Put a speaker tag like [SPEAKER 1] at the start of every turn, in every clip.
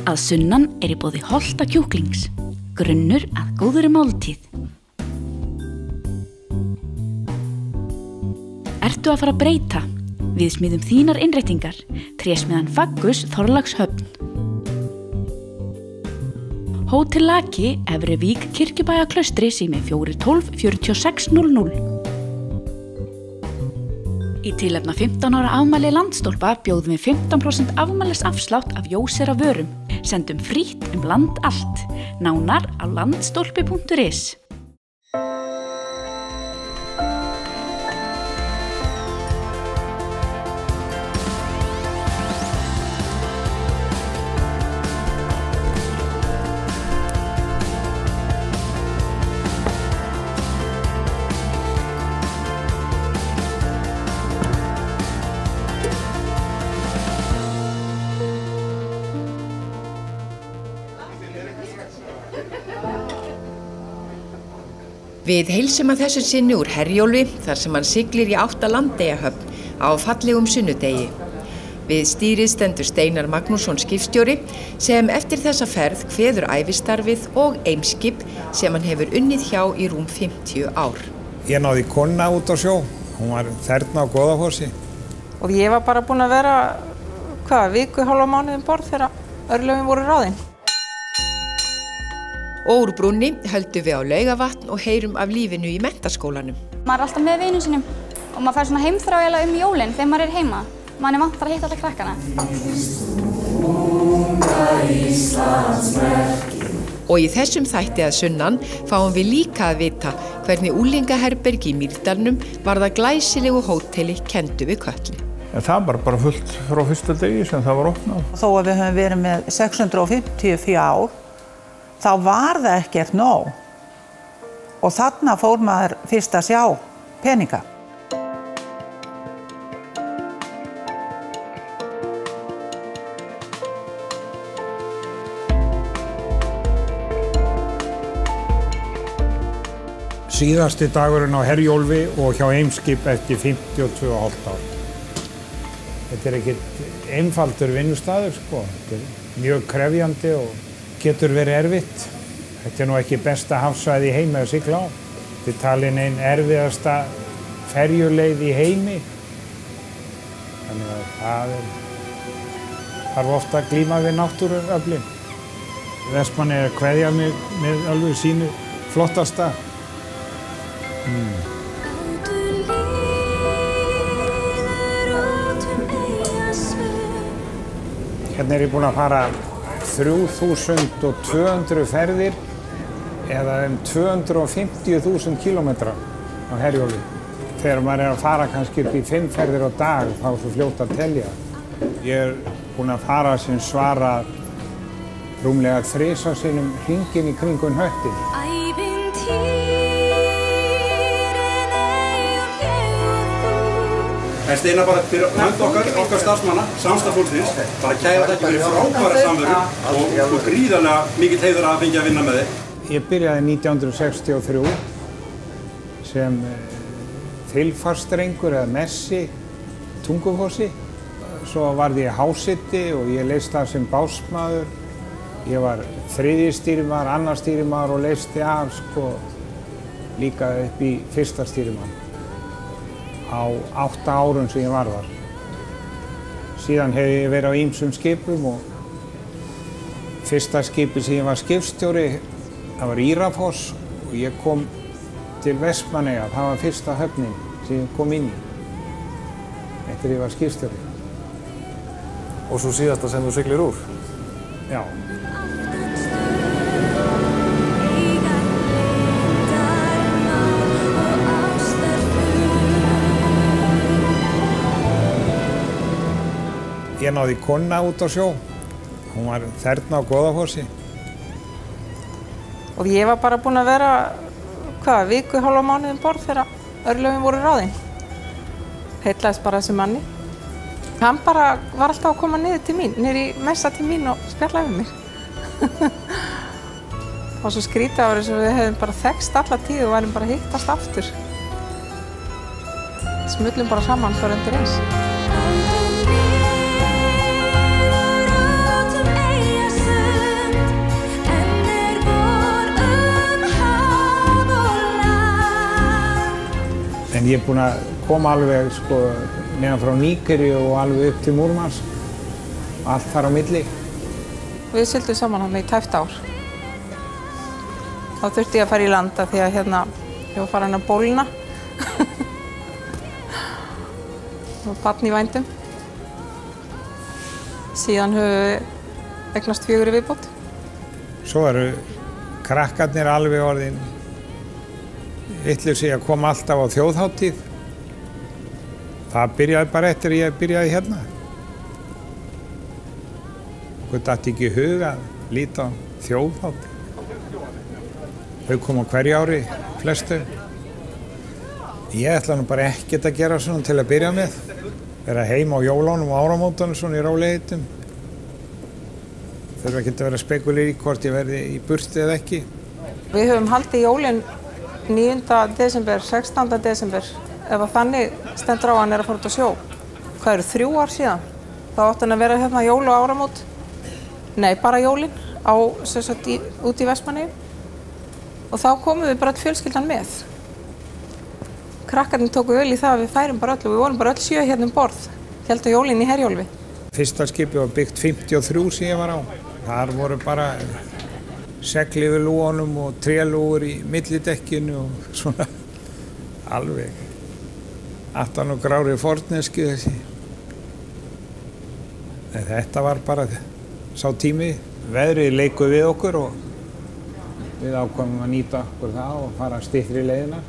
[SPEAKER 1] Að sunnan í boði holta kjúklings, grunnur að góðri máltíð. Ertu að fara að breyta? Við smíðum þínar innréttingar, trésmiðan Faggus Þorlákshöfn. Hótel Laki, Efri Vík, Kirkjubæjarklaustri, sími 412 4600. Í tilefni 15 ára afmæli Landstólpa bjóðum við 15% afmælisafslátt af Jósera vörum. Sendum frítt land allt. Nánar á landstólpi.is.
[SPEAKER 2] Við heilsum að þessu sinni úr Herjólfi þar sem hann siglir í 8 Landeyjahöfn á fallegum sunnudegi. Við stýrið stendur Steinar Magnússon skipstjóri sem eftir þessa ferð kveður ævistarfið og Eimskip sem hann hefur unnið hjá í rúm 50 ár.
[SPEAKER 3] Ég náði kona út á sjó, hún var þarna á Goðafossi.
[SPEAKER 4] Og ég var bara búin að vera, viku, hálfa mánuð borð þegar örlögin voru ráðin.
[SPEAKER 2] Og úr brúnni höldum við á Laugavatn og heyrum af lífinu í menntaskólanum.
[SPEAKER 5] Maður alltaf með vinum sínum og maður fær svona heimþrá jólin þegar maður heima. Manni vantar að hitta alla krakkana.
[SPEAKER 2] Og í þessum þætti að sunnan fáum við líka að vita hvernig unglingaherbergi í Mýrdalnum varð að glæsilegu hóteli kenndu við Kötlu.
[SPEAKER 3] Það var bara fullt frá fyrsta degi sem það var opnað.
[SPEAKER 6] Þó að við höfum verið með 650 fjár, þá var það ekkert nóg. Og þarna fór maður fyrst að sjá peninga.
[SPEAKER 3] Síðasti dagurinn á Herjólfi og hjá Eimskip eftir 52,5 ár. Þetta ekkert einfaldur vinnustaður, Þetta mjög krefjandi og getur verið erfitt. Þetta nú ekki besta hafsvæði í heimi að sigla á. Þetta talin ein erfiðasta ferjuleið í heimi. Þannig að það þarf ofta að glíma við náttúruöflin. Vestmannaeyjar kveðja mig með alveg sínu flottasta. Hérna ég búinn að fara 3200 ferðir eða 250.000 kílómetra á Herjólfi. Þegar maður að fara kannski upp í 5 ferðir á dag þá er svo fljótt að telja. Ég búinn að fara sem svara rúmlega 3 sinnum hringinn í kringum hnöttinn.
[SPEAKER 7] En Steinar bara fyrir hönd okkar starfsmanna, samstarfsfólksins, bara kæra þakki fyrir frábæra samveru og gríðarlega mikill heiður að fengja að vinna með þig.
[SPEAKER 3] Ég byrjaði 1963 sem þilfarsdrengur eða messi Tungufossi. Svo varð ég hásiti og ég leysti af sem básmaður. Ég var 3. stýrimaður, 2. stýrimaður og leysti af líka upp í 1. stýrimaður. Á 8 árum sem ég var þar. Síðan hef ég verið á ýmsum skipum og fyrsta skipi sem ég var skipstjóri, það var Írafoss og ég kom til Vestmannaeyja, það var fyrsta höfnin sem ég kom inn í eftir ég var skipstjóri.
[SPEAKER 8] Og svo síðasta sem þú siglir úr?
[SPEAKER 3] Já. Ég náði kona út á sjó, hún var þarna á Goðafossi.
[SPEAKER 4] Og ég var bara búin að vera, viku, hálfa mánuð borð þegar örlögin voru ráðin. Heillaðist bara þessi manni. Hann bara var alltaf að koma niður til mín, niður í messa til mín og spjallaði við mig. Og svo skrítið á þessu við hefðum bara þekkst alla tíð og værum bara hittast aftur. Smullum bara saman fyrir undir eins.
[SPEAKER 3] Ég er búinn að koma alveg sko neðan frá Nígeríu og alveg upp til Múrmansk. Allt þar á milli.
[SPEAKER 4] Við sigldum saman hann í tæpt ár. Þá þurfti ég að fara í landa því að hérna, ég var farin að bólna. Og barn í vændum. Síðan höfum við eignast 4 í viðbót.
[SPEAKER 3] Svo eru krakkarnir alveg orðin vitlausir að koma alltaf á þjóðhátíð. Það byrjaði bara eftir ég byrjaði hérna. Okkur datt ekki í hug að líta á þjóðhátíð. Þau koma hverju ári, flestu. Ég ætla nú bara ekkert að gera svona til að byrja með. Vera heima á jólunum og áramótunum svona í rólegheitum. Þurfa ekki að vera spekulir í hvort ég verði í burti eða ekki.
[SPEAKER 4] Við höfum haldið jólin 9. desember, 16. desember. Ef að þannig stendur á hann að fara út á sjó. Hvað eru 3 ár síðan? Þá átti hann að vera hérna jól og áramót. Nei, bara jólin á, út í Vestmannaeyjum. Og þá komum við bara öll fjölskyldan með. Krakkarnir tóku vel í það að við færum bara öll og við vorum bara öll 7 hérna borð. Héldu jólin í Herjólfi.
[SPEAKER 3] Fyrsta skipið var byggt 53 sem ég var á. Þar voru bara segl yfir lúgunum og trélúgur í millidekkinu og svona alveg. 18 og grári forneskju þessi. En þetta var bara sá tími. Veðrið leikur við okkur og við ákvæmum að nýta okkur það og fara styttri leiðina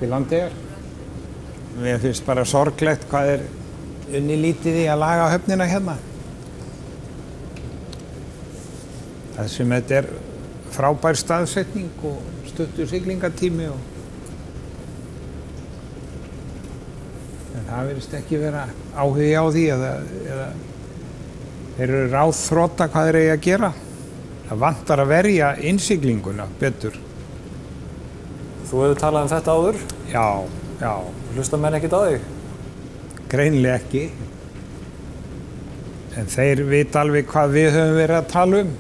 [SPEAKER 3] til Landeyjar. Mér finnst bara sorglegt hvað er unni lítið í að laga höfnina hérna. Það sem þetta er frábær staðsetning og stuttur siglingatími og en það virðist ekki vera áhugi á því eða þeir eru ráðþrota hvað þeir eigi að gera. Það vantar að verja innsiglinguna betur.
[SPEAKER 8] Þú hefur talað um þetta áður?
[SPEAKER 3] Já.
[SPEAKER 8] Hlusta menn ekkert á þig?
[SPEAKER 3] Greinilega ekki. En þeir vita alveg hvað við höfum verið að tala um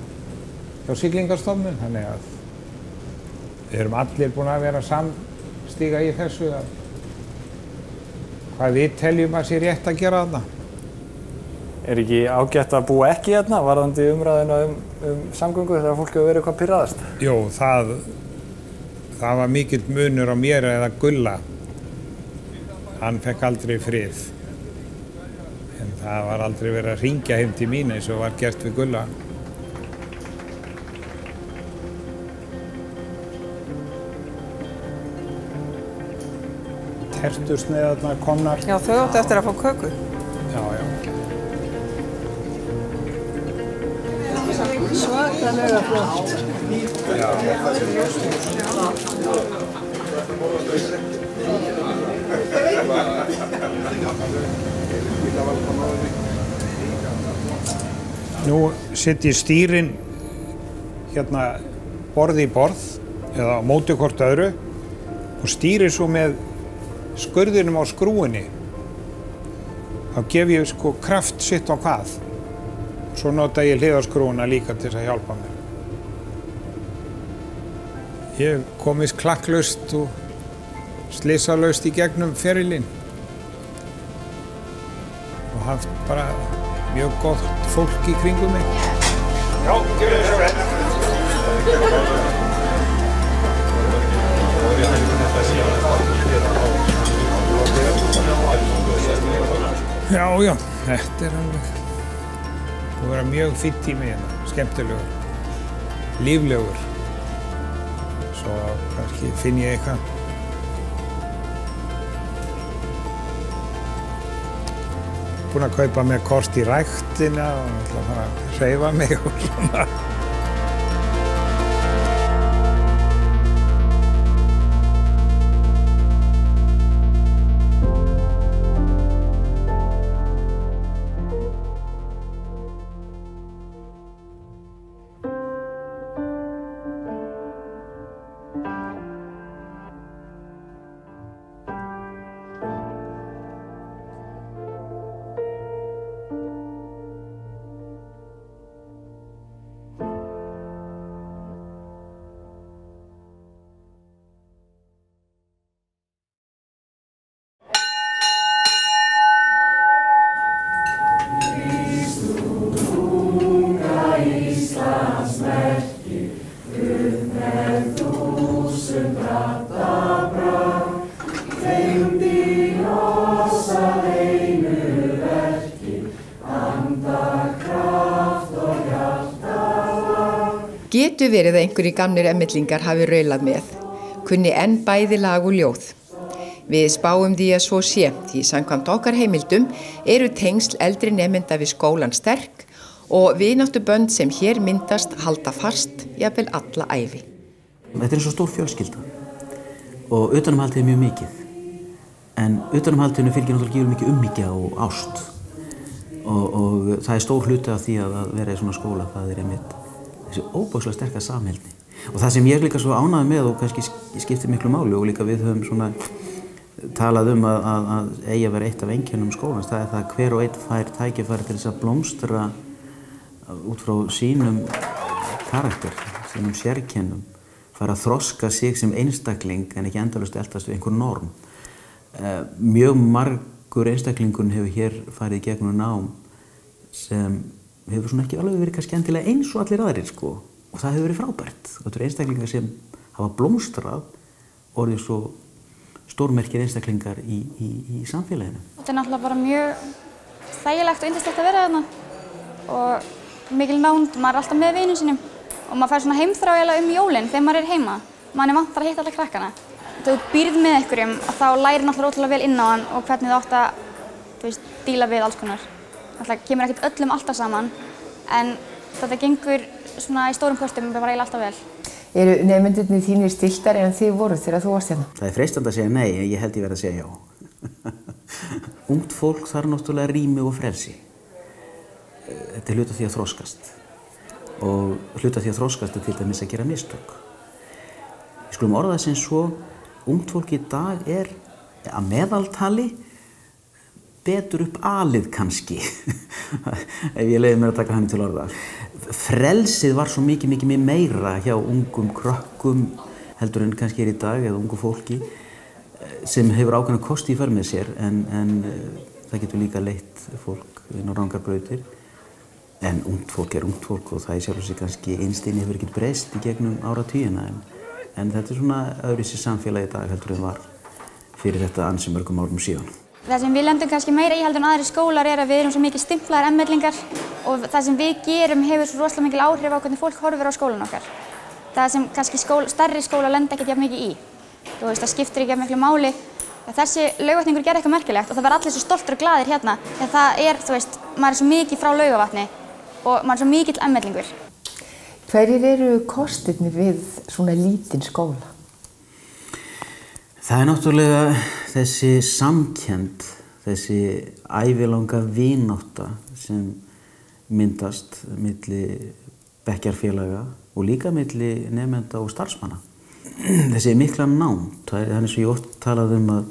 [SPEAKER 3] hjá Siglingastofnun. Þannig að við erum allir búin að vera samstíga í þessu að hvað við teljum að sé rétt að gera þarna.
[SPEAKER 8] Er ekki ágætt að búa ekki hérna varðandi umræðina um samgöngu þegar fólk hefur verið hvað pirraðast?
[SPEAKER 3] Jú, það var mikill munur á mér eða Gulla. Hann fekk aldrei frið. En það var aldrei verið að hringja heim til mín eins og var gert við Gulla. Tertusneiðarnar komnar.
[SPEAKER 4] Já, þau áttu eftir að fá köku.
[SPEAKER 3] Já.
[SPEAKER 9] Svakalega flott.
[SPEAKER 3] Já. Nú sitt ég stýrin hérna borð í borð eða á móti hvort öðru og stýri svo með skurðinum á skrúinni. Þá gef ég sko kraft sitt á hvað. Svo nota ég hliðarskrúuna líka til þess að hjálpa mér. Ég komist klakklaust og slysalaust í gegnum ferilinn. Og haft bara mjög gott fólk í kringum mig. Já, gjör þið svo vel. Já, þetta er alveg búið að vera mjög fínn tími hérna, skemmtilegur, líflegur. Svo kannski finn ég eitthvað. Búinn að kaupa mér kort í ræktina og ætla að fara að hreyfa mig og svona.
[SPEAKER 2] Getur verið að einhverjir gamlir emmillingar hafi raulað með, kunni enn bæði lag og ljóð. Við spáum því að svo sé, því samkvæmt okkar heimildum eru tengsl eldri nemenda við skólan sterk og vináttubönd sem hér myndast halda fast jafnvel alla ævi.
[SPEAKER 10] Þetta er svo stór fjölskylda og utanumhaldið mjög mikið. En utanumhaldinu fylgir náttúrulega mikið umhyggja og ást og það er stór hluti af því að vera í svona skóla, það er einmitt þessi óbærslega sterka samheldni. Og það sem ég líka svo ánægður með og kannski skiptir miklu máli og líka við höfum svona talað að eigi að vera eitt af einkennum skólans, það er það að hver og einn fær tækifæri til þess að blómstra út frá sínum karakter, sínum sérkennum, fara að þroska sig sem einstakling en ekki endalaust eltast við einhver norm. Mjög margur einstaklingurinn hefur hér farið í gegnum nám sem hefur svona ekki alveg verið kannski endilega eins og allir aðrir sko. Og það hefur verið frábært. Þetta eru einstaklingar sem hafa blómstrað orðið svo stórmerkir einstaklingar í samfélaginu.
[SPEAKER 5] Þetta er náttúrulega bara mjög þægilegt og yndislegt að vera þarna og mikil nánd, maður er alltaf með vinum sínum og maður fær svona heimþrá jólin þegar maður er heima. Manni vantar að hitta alla krakkana. Þegar þú býrð með einhverjum þá lærir náttúrulega ótrúlega vel inn á hann og hvernig þú átt að díla við alls konar. Það kemur ekkert öllum alltaf saman en þetta gengur svona í stórum pöstum bara eiginlega alltaf vel.
[SPEAKER 2] Eru nemendurnir þínir stilltari en þið voruð þegar þú varst hérna?
[SPEAKER 10] Það er freistandi að segja nei, en ég held ég verið að segja já. Ungt fólk þarf náttúrulega rými og frelsi. Þetta er hluti af því að þroskast. Og hluti af því að þroskast er til dæmis að gera mistök. Við skulum orða það sem svo, ungt fólk í dag er að meðaltali betur upp alið kannski, ef ég leyfi mér að taka hann til orða. Frelsið var svo mikið meira hjá ungum krökkum heldur en kannski er í dag, eða ungu fólki, sem hefur ákveðna kosti í för með sér, en það getur líka leitt fólk inn á rangar brautir. En ungt fólk er ungt fólk og það í sjálfu sig kannski einstinni hefur ekkert breyst í gegnum áratugina, en þetta er svona öðruvísi samfélag í dag heldur en var fyrir þetta ansi mörgum árum síðan.
[SPEAKER 5] Það sem við lendum kannski meira í heldur en aðrir skólar er að við erum svo mikið stimplaðir emmillingar og það sem við gerum hefur svo rosalega mikil áhrif á hvernig fólk horfir á skólan okkar. Það sem kannski stærri skólar lenda ekkert jafn mikið í. Þú veist, það skiptir ekki jafn miklu máli. Þessi Laugavatningur gerði eitthvað merkilegt og það verða allir svo stoltir og glaðir hérna. En það er, þú veist, maður er svo mikið frá Laugavatni og maður er svo mikill emmillingur.
[SPEAKER 2] Hverjir eru kostirnir við svona lítinn skóla?
[SPEAKER 10] Það er náttúrulega þessi samkennd, þessi ævilanga vinátta sem myndast milli bekkjarfélaga og líka milli nemenda og starfsmanna. Þessi mikla nánd, það er þannig sem ég oft talað að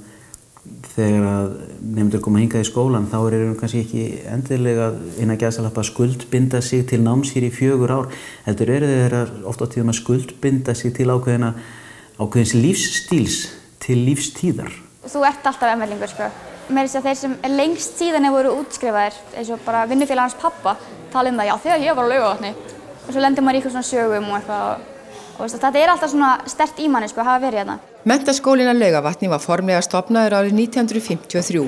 [SPEAKER 10] þegar að nemendur koma hingað í skólan þá eru kannski ekki endilega innan gæsalappa að skuldbinda sig til náms hér í 4 ár, heldur eru þeirra oft á tíðum að skuldbinda sig til ákveðins lífsstíls til lífstíðar.
[SPEAKER 5] Þú ert alltaf emmillingur, sko. Meira þess að þeir sem er lengst síðan hefur voru útskrifaðir, eins og bara vinnufélag hans pappa, tala það, já, þegar ég var á Laugavatni. Og svo lendir maður í eitthvað svona sögum og eitthvað. Og þetta er alltaf svona sterkt í manni, sko, að hafa verið hérna.
[SPEAKER 2] Menntaskólinn á Laugavatni var formlega stofnaður árið 1953.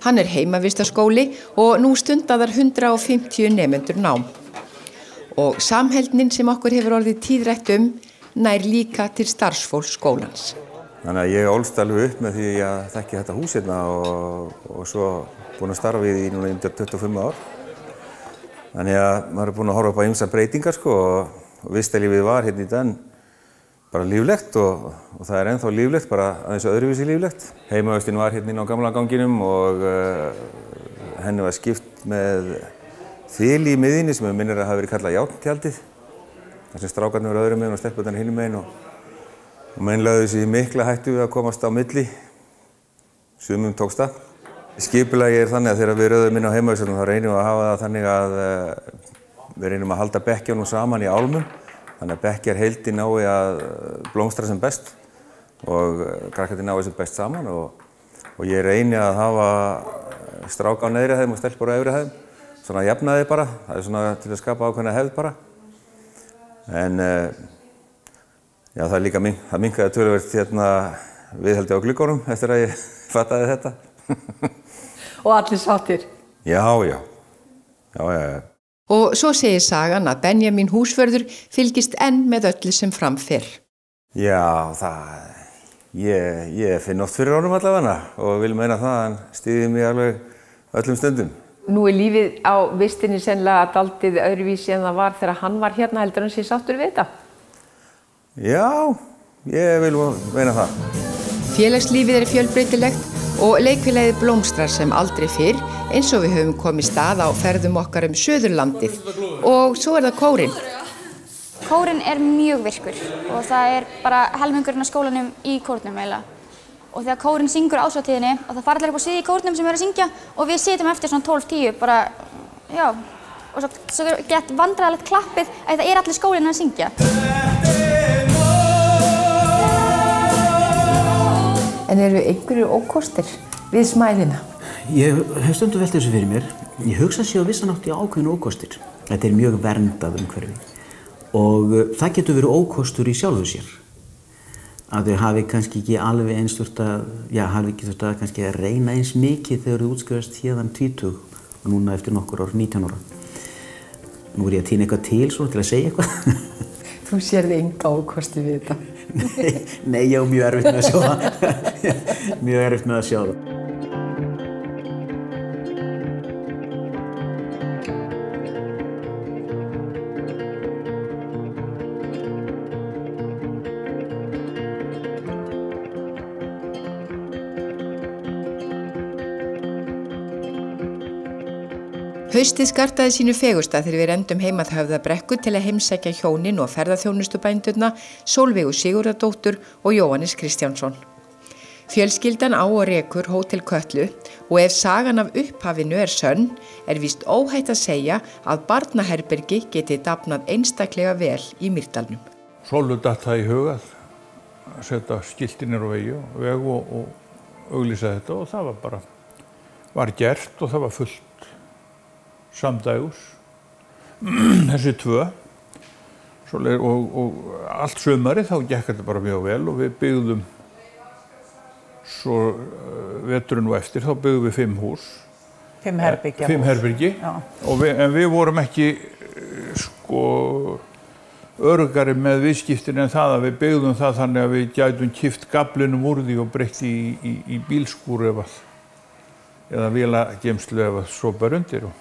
[SPEAKER 2] Hann er heimavistarskóli og nú stundaðar 150 nemendur nám. Og samheldnin sem okkur hefur orðið tíðrætt nær líka til starfsfólks skólans.
[SPEAKER 11] Þannig að ég ólst alveg upp með því að þekki þetta hús hérna og svo búinn að starfa í því núna undir 25 ár. Þannig að maður er búinn að horfa upp á ýmsar breytingar sko og vistarlífið var hérna í dag bara líflegt og það er ennþá líflegt, bara aðeins öðruvísi líflegt. Heimavistinn var hérna inn á gamla ganginum og henni var skipt með þili í miðjunni sem minnir að hafa verið kallað járntjaldið. Þar sem strákarnir voru öðrum megin og stelpurnar hinum megin og menn lögðu sig í mikla hættu við að komast á milli. Sumum tókst það. Skipulagi er þannig að þegar við röðum inn á heimavistarnum þá reynum við að hafa það þannig að við reynum að halda bekkjunum saman í álmum. Þannig að bekkjarheildin nái að blómstra sem best og krakkarnir nái sem best saman og ég reyni að hafa stráka á neðri hæðum og stelpur á efri hæðum. Svona jafnaði bara, það er svona til að skapa ákveðna hefð bara. En já, það minnkaði töluvert hérna viðhaldi á gluggunum eftir að ég fattaði þetta.
[SPEAKER 9] Og allir sáttir?
[SPEAKER 11] Já.
[SPEAKER 2] Og svo segir sagan að Benjamin húsvörður fylgist enn með öllu sem fram fer.
[SPEAKER 11] Já, ég finn oft fyrir honum allavega og vil meina það að hann styður mig alveg öllum stundum.
[SPEAKER 2] Nú lífið á vistinni sennilega dálítið öðruvísi en það var þegar hann var hérna, heldur hann sé sáttur við þetta?
[SPEAKER 11] Já, ég vil meina það.
[SPEAKER 2] Félagslífið fjölbreytilegt og leikfélagið blómstrar sem aldrei fyrr eins og við höfum komið stað á ferðum okkar Suðurlandið. Og svo það kórinn.
[SPEAKER 5] Kórinn mjög virkur og það bara helmingurinn af skólanum í kórnum eiginlega. Og þegar kórinn syngur ásvartíðinni og það fara allir upp á svið í kórnum sem að syngja og við sitjum eftir svona 12-10 bara, já, og svo gett vandræðalegt klappið að það allir skólinn að syngja.
[SPEAKER 2] En eru einhverjir ókostir við smæðina?
[SPEAKER 10] Ég hef stundum velt þessu fyrir mér. Ég hugsa sér á vissan átt í ákveðinu ókostir. Þetta mjög verndað umhverfi. Og það getur verið ókostur í sjálfu sér. Að þau hafi kannski ekki alveg eins þurft hafi ekki þurft að kannski að reyna eins mikið þegar þau útskrifast héðan 20 og núna eftir nokkur ár 19 ára. Nú ég að týna eitthvað til svona til að segja eitthvað.
[SPEAKER 2] Þú sérði enga ókosti við þetta.
[SPEAKER 10] Nei, ég á mjög erfitt með að sjá það. Mjög erfitt með að sjá það.
[SPEAKER 2] Haustið skartaði sínu fegursta þegar við rendum heim að Höfðabrekku til að heimsækja hjónin og ferðaþjónustubændurna Sólveigu Sigurðardóttur og Jóhannes Kristjánsson. Fjölskyldan á og rekur Hótel Kötlu og ef sagan af upphafinu sönn víst óhætt að segja að barnaherbergi geti dafnað einstaklega vel í Mýrdalnum.
[SPEAKER 12] Sólu datt það í hugað að setja skilti niður á veg og auglýsa þetta og það var gert og það var fullt samdægus, þessi tvö og allt sumari þá gekk þetta bara mjög vel og við byggðum svo veturinn og eftir þá byggðum við 5 hús.
[SPEAKER 6] 5 herbergi.
[SPEAKER 12] 5 herbergi en við vorum ekki öruggari með viðskiptin en það að við byggðum það þannig að við gætum kippt gaflinum úr því og breytt í bílskúr eða vélageymslu ef að svo bar undir.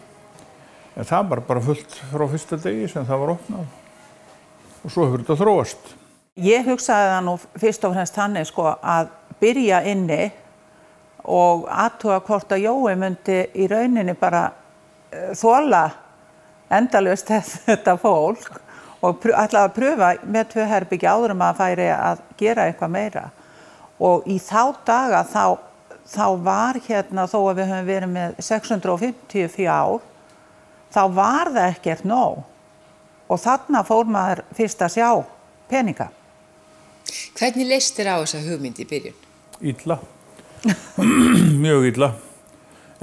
[SPEAKER 12] En það var bara fullt frá fyrsta degi sem það var opnað og svo hefur þetta þróast.
[SPEAKER 6] Ég hugsaði það nú fyrst og fremst þannig að byrja inni og athuga hvort að Jói myndi í rauninni bara þola endalaust þetta fólk og ætlaði að pröfa með 2 herbergi áður að færi að gera eitthvað meira. Og í þá daga þá var hérna, þó að við höfum verið með 650 fjár, þá var það ekkert nóg og þarna fór maður fyrst að sjá peninga.
[SPEAKER 2] Hvernig leist þér á þessa hugmynd í byrjun?
[SPEAKER 12] Illa, mjög illa,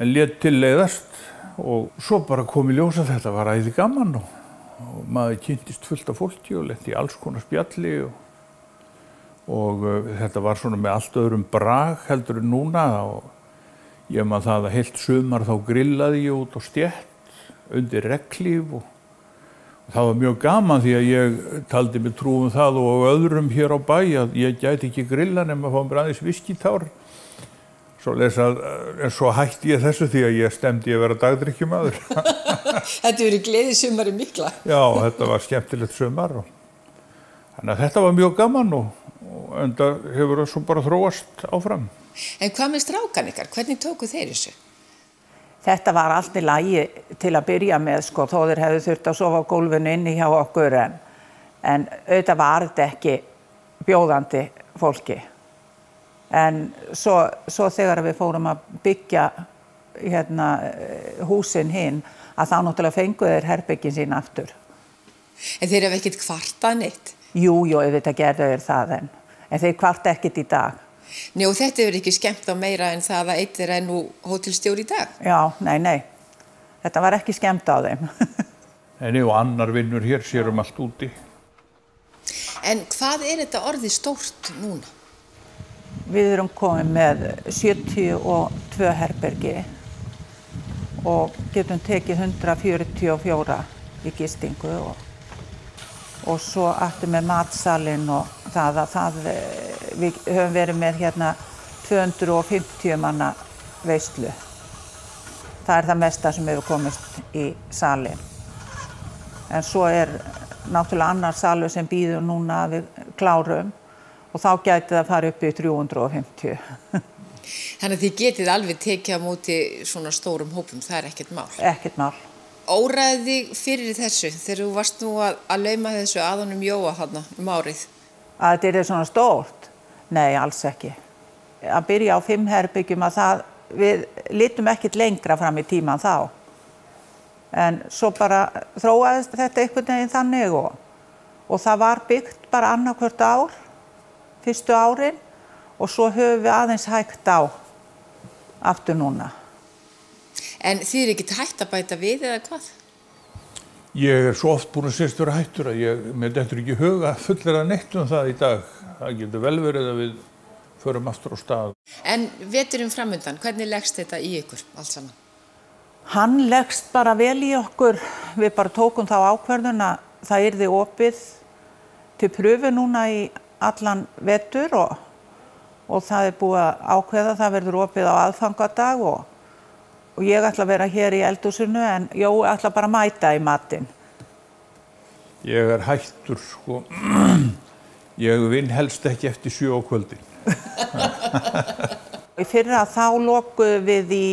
[SPEAKER 12] en lét til leiðast og svo bara kom í ljós að þetta var æði gaman og maður kynntist fullt af fólki og lenti í alls konar spjalli og þetta var svona með allt öðrum brag heldur en núna og ég man það að heilt sumar þá grillaði ég út á stétt undir regnhlíf og það var mjög gaman því að ég taldi mig trú það og öðrum hér á bæ að ég gæti ekki grilla nema að fá mér aðeins viskítár. Svo hætti ég þessu því að ég stemdi að vera dagdrykkjumaður.
[SPEAKER 2] Þetta verið gleðisumari mikla.
[SPEAKER 12] Já, þetta var skemmtilegt sumar. Þannig að þetta var mjög gaman og enda hefur það svo bara þróast áfram.
[SPEAKER 2] En hvað með strákan ykkar? Hvernig tóku þeir þessu?
[SPEAKER 6] Þetta var allt í lagi til að byrja með, þó þeir hefðu þurft að sofa á gólfinu inni hjá okkur en auðvitað var þetta ekki bjóðandi fólki. En svo þegar við fórum að byggja húsin hinn, að þá náttúrulega fengu þeir herbergin sín aftur.
[SPEAKER 2] En þeir hafa ekkert kvartað neitt?
[SPEAKER 6] Jú, auðvitað gerðu þeir það en þeir kvarta ekkert í dag.
[SPEAKER 2] Nei, og þetta hefur ekki skemmt á meira en það að einn þeirra nú hótelstjóri í dag?
[SPEAKER 6] Já, nei. Þetta var ekki skemmt á þeim.
[SPEAKER 12] En og annar vinnur hér sér allt úti.
[SPEAKER 2] En hvað þetta orðið stórt núna?
[SPEAKER 6] Við erum komið með 72 herbergi og getum tekið 144 í gistingu og svo aftur með matsalinn og við höfum verið með hérna 250 manna veislu. Það það mesta sem hefur komist í salinn. En svo náttúrulega annar salur sem býður núna að við klárum og þá gæti það fara upp í 350.
[SPEAKER 2] Þannig að þið getið alveg tekið á móti svona stórum hópum, það ekkert mál?
[SPEAKER 6] Ekkert mál.
[SPEAKER 2] Óraði þig fyrir þessu þegar þú varst nú að lauma þessu að honum Jóa þarna árið?
[SPEAKER 6] Að þetta svona stórt? Nei, alls ekki. Að byrja á 5 herbyggjum við litum ekkert lengra fram í tíman þá. En svo bara þróaðist þetta einhvern veginn þannig og það var byggt bara annað ár, fyrstu árin og svo höfum við aðeins hægt á aftur núna.
[SPEAKER 2] En þið ekkert hægt að bæta við eða hvað?
[SPEAKER 12] Ég svo oft búin að segja vera hættur að mér dettur ekki huga fullera neitt það í dag. Það getur vel verið að við förum aftur á stað.
[SPEAKER 2] En veturinn framundan, hvernig leggst þetta í ykkur allt saman?
[SPEAKER 6] Hann leggst bara vel í okkur. Við bara tókum þá ákvörðun að það yrði opið til pröfu núna í allan vetur og það búið að ákveða, það verður opið á aðfangadag og ég ætla að vera hér í eldhúsinu en Jói ætla bara að mæta í matinn.
[SPEAKER 12] Ég hættur, sko. Ég vinn helst ekki eftir 7 á kvöldin.
[SPEAKER 6] Í fyrra þá lokuðum við í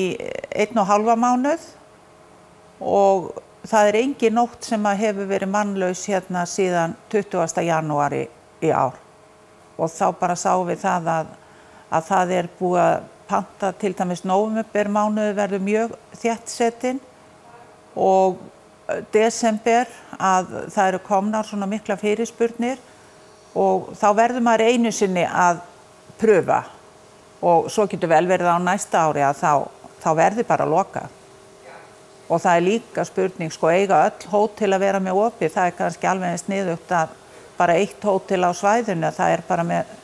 [SPEAKER 6] 1,5 mánuð og það engin nótt sem hefur verið mannlaus hérna síðan 20. janúar í ár. Og þá bara sáum við það að það búið að panta til dæmis nóvember mánuði verður mjög þéttsetinn og desember að það eru komnar svona mikla fyrirspurnir og þá verður maður einu sinni að pröfa og svo getur vel verið á næsta ári að þá verður bara lokað. Og það líka spurning, sko, eiga öll hótel að vera með opið, það kannski alveg sniðugt að bara 1 hótel á svæðinu, það bara með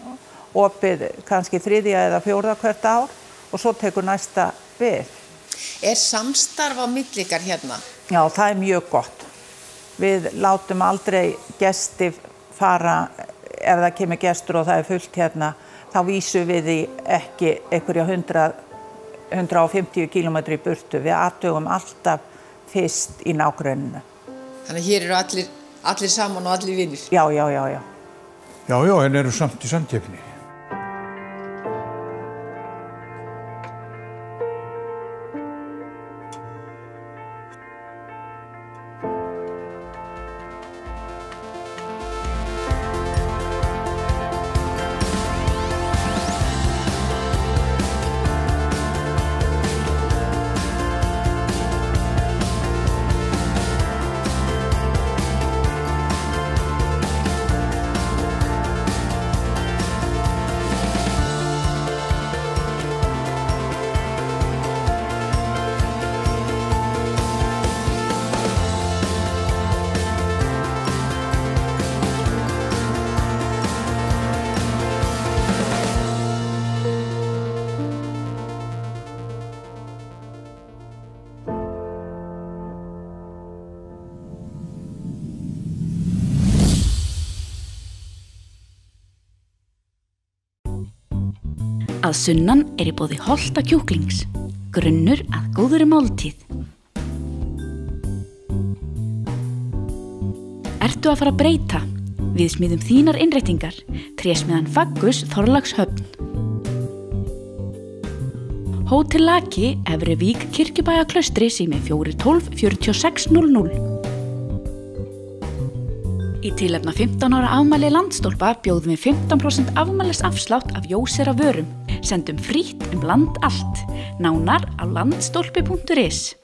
[SPEAKER 6] opið kannski 3. eða 4. hvert ár og svo tekur næsta við.
[SPEAKER 2] Samstarf á milli ykkar hérna?
[SPEAKER 6] Já, það mjög gott. Við látum aldrei gesti fara, ef það kemur gestur og það fullt hérna, þá vísum við því ekki einhverja 150 kilometri í burtu. Við athugum alltaf fyrst í nágrenninu.
[SPEAKER 2] Þannig að hér eru allir saman og allir vinir?
[SPEAKER 6] Já.
[SPEAKER 12] Já, en eru samt í samkeppni.
[SPEAKER 1] Að sunnan í boði holta kjúklings, grunnur að góðri máltíð. Ertu að fara að breyta? Við smíðum þínar innréttingar, trésmiðan Faggus Þorlákshöfn. Hótel Laki, Efrivík, Kirkjubæjarklaustri, sími 412 4600. Í tilefni 15 ára afmæli Landstólpa bjóðum við 15% afmælisafslátt af Jósera vörum. Sendum frítt land allt. Nánar á landstólpi.is.